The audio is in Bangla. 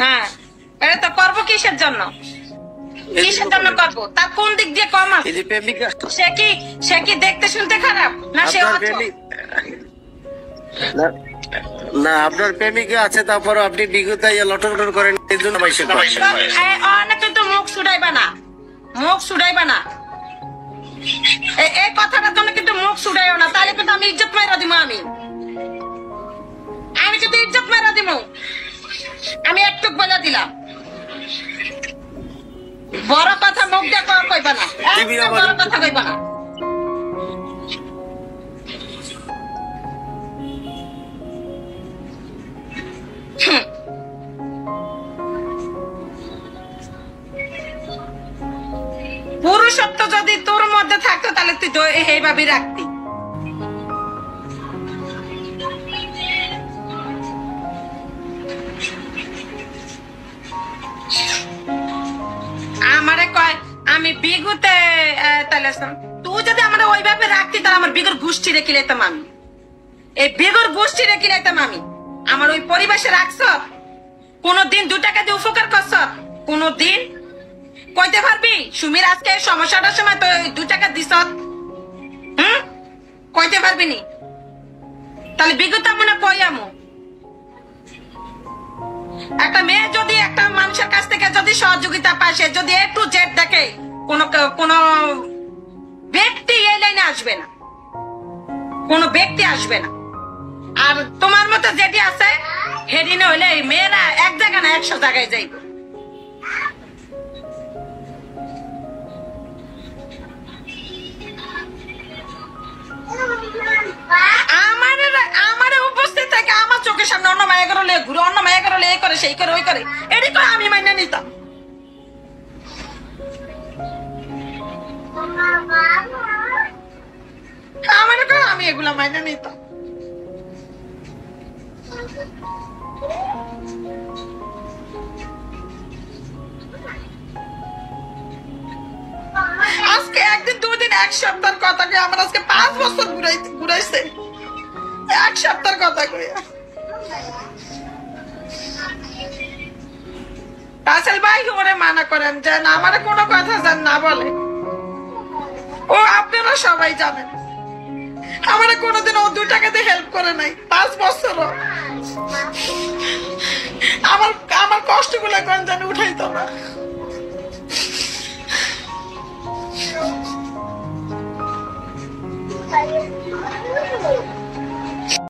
হ্যাঁ, এটা তো করবো কিসের জন্য? কিসের জন্য করবো? তার কোন দিক দিয়ে কম আছে? সে কি দেখতে শুনতে খারাপ না? সে না, আপনার প্রেমিকা আছে, তারপর আপনি বিগত লটন করেন, এই জন্য অনেক কিন্তু মুখ ছুড়াইবা না, মুখ ছুড়াইবা না। এই কথাটার জন্য কিন্তু মুখ ছুড়াইও না, তাহলে কিন্তু আমি ইজ্জত মাইরা দিব। আমি কিন্তু ইজ্জত মাইরা দিব। আমি একটু বলে দিলাম, বড় কথা মুখ দিয়ে কইবা না, বড় কথা কইবা না। পুরুষত্ব যদি তোর মধ্যে থাকতো তাহলে তুই এইভাবে রাখতি। আমারে কয় আমি বিগুতে, তাহলে তুই যদি আমার ওইভাবে রাখতি তাহলে আমার বিগুর গোষ্ঠী রেখে লাইতাম আমি। এই বিগুর গোষ্ঠী রেখে লাইতাম আমি। আমার ওই পরিবেশে রাখছ, কোনদিন 2 টাকা দিয়ে উপকার করছ? কোনদিন কইতে পারবি সুমির আজকে সমস্যাটার সময় তো 2 টাকা দিছ? কইতে পারবি নি? তাহলে বিগত মনে কই আমু? একটা মেয়ে যদি একটা মানুষের কাছ থেকে যদি সহযোগিতা পায়, সে যদি A to Z দেখে, কোন ব্যক্তি এই লাইনে আসবে না, কোন ব্যক্তি আসবে না। আর তোমার মতো যেটি আছে হেডিনে হইলে মেয়েরা এক জায়গা না 100 জায়গায় যাইবে। আমার উপস্থিত থাকে আমার চোখের সামনে অন্য মায়া করে ঘুরে, অন্য মায়া করে এই করে সেই করে ওই করে, এটি করে আমি মাইনে নিতাম। আমার আমি এগুলা মাইনে নিতাম। আজকে একদিন 2 দিন 1 সপ্তাহের কথাকে আমার আজকে 5 বছর ঘুরাইছে। 1 সপ্তাহের কথা কইয়া রাসেল ভাই ওরে মানা করেন যে না, আমার কোনো কথা যেন না বলে। ও আপনারা সবাই জানেন আমার কোনোদিন ও 2 টাকা দিয়ে হেল্প করে নাই 5 বছর। আমার কষ্টগুলো কোন জানি উঠাইতো না।